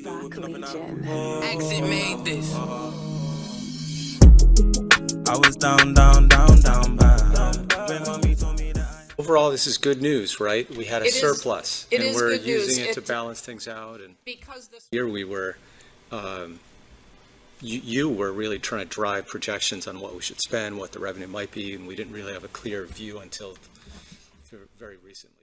Rock Legion. Exit made this. I was down bad. When mommy told me that Overall, this is good news, right? We had a It is- surplus, it and is we're good news. using it to It- balance things out. And Because this, here we were, you were really trying to drive projections on what we should spend, what the revenue might be, and we didn't really have a clear view until very recently.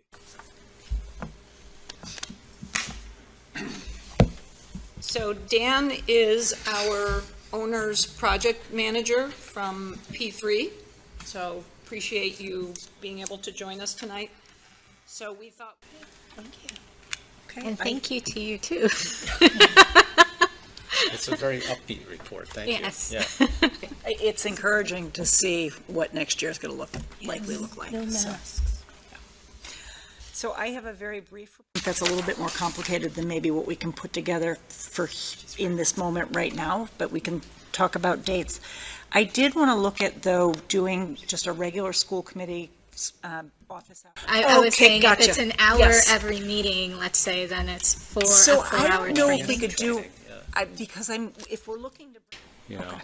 so Dan is our owner's project manager from P3. So appreciate you being able to join us tonight. So we thought, Thank you. okay, And thank you to you too. It's a very upbeat report. Thank you. Yes. Yeah. It's encouraging to see what next year is going to look like. No So- masks. So I have a very brief report that's a little bit more complicated than maybe what we can put together for in this moment right now, but we can talk about dates. I did want to look at, though, doing just a regular school committee office hour. I was Okay, saying gotcha. if it's an hour Yes. every meeting, let's say, then it's a So I 4-hour don't know if training. we could do, Yeah. because if we're looking to, You know,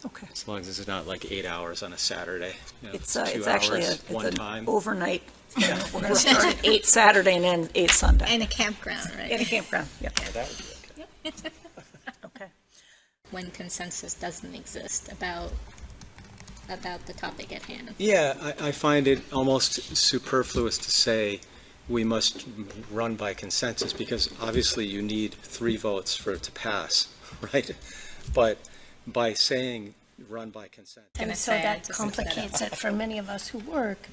okay. as long as it's not like 8 hours on a Saturday. You know, It's 2 actually hours, it's one an time. overnight. We're going to start at 8 Saturday and end 8 Sunday. In a campground, right? In a campground, yeah. Yeah, that would be okay. Okay. When consensus doesn't exist about the topic at hand. Yeah, I find it almost superfluous to say we must run by consensus, because obviously you need 3 votes for it to pass, right? But by saying run by consensus. Gonna And so say, I that just complicates it for many of us who work.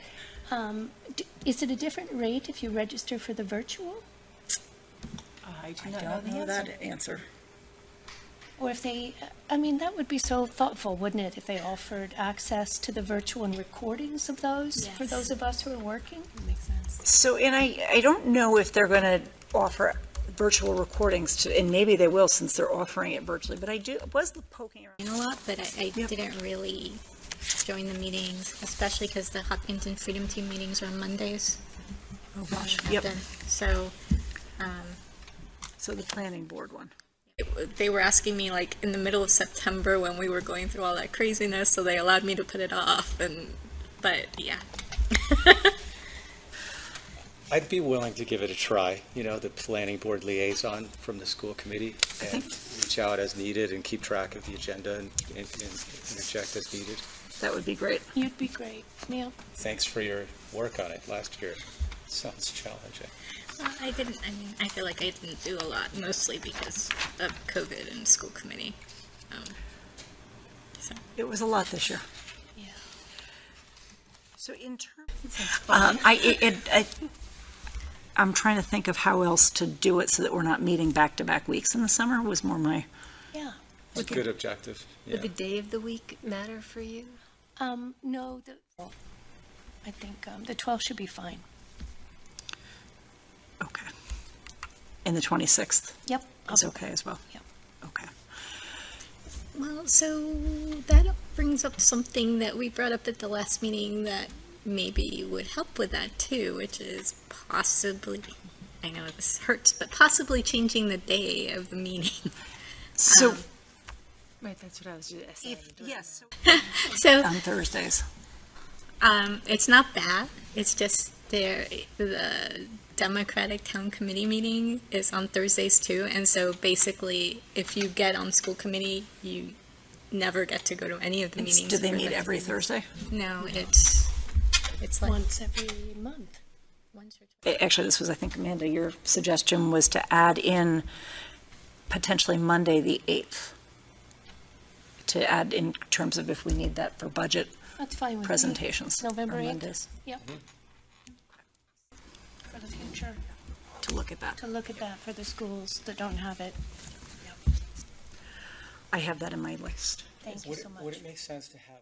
Is it a different rate if you register for the virtual? I do not know that answer. Or if they, I mean, that would be so thoughtful, wouldn't it, if they offered access to the virtual and recordings of those for Yes. those of us who are working? Makes sense. So, and I don't know if they're going to offer virtual recordings to, and maybe they will since they're offering it virtually, but I was poking around. A lot, but I Yep. didn't really join the meetings, especially because the Hopkinton Freedom Team meetings are on Mondays. Oh, gosh. I've Yep. been- So So the planning board one. they were asking me like in the middle of September when we were going through all that craziness, so they allowed me to put it off. But yeah. I'd be willing to give it a try, you know, the planning board liaison from the school committee, and reach out as needed and keep track of the agenda and interject as needed. That would be great. You'd be great, Neil. Thanks for your work on it last year. Sounds challenging. Well, I feel like I didn't do a lot, mostly because of COVID and school committee. It was a lot this year. Yeah. So in terms, I'm trying to think of how else to do it so that we're not meeting back-to-back weeks in the summer was more my, Yeah. It's a good objective. Yeah. Would the day of the week matter for you? No, I think the 12th should be fine. okay. And the 26th Yep. is okay as well? Yep. Okay. Well, so that brings up something that we brought up at the last meeting that maybe would help with that too, which is possibly, I know this hurts, but possibly changing the day of the meeting. So, Right, that's what I was just saying. yes, So on Thursdays. it's not bad. It's just the Democratic Town Committee meeting is on Thursdays too, and so basically, if you get on school committee, you never get to go to any of the meetings. Do they for meet the- every Thursday? No, it's like Once every month. once or twice. Actually, this was, I think, Amanda, your suggestion was to add in potentially Monday, the 8th. To add in terms of if we need that for budget That's fine with me. presentations. November on 8th. Mondays, Yep. For the future, to look at that. to look at that for the schools that don't have it. I have that in my list. Thank you so much. Would it make sense to have?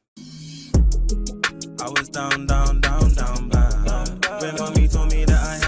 I was down bad. When mommy told me that I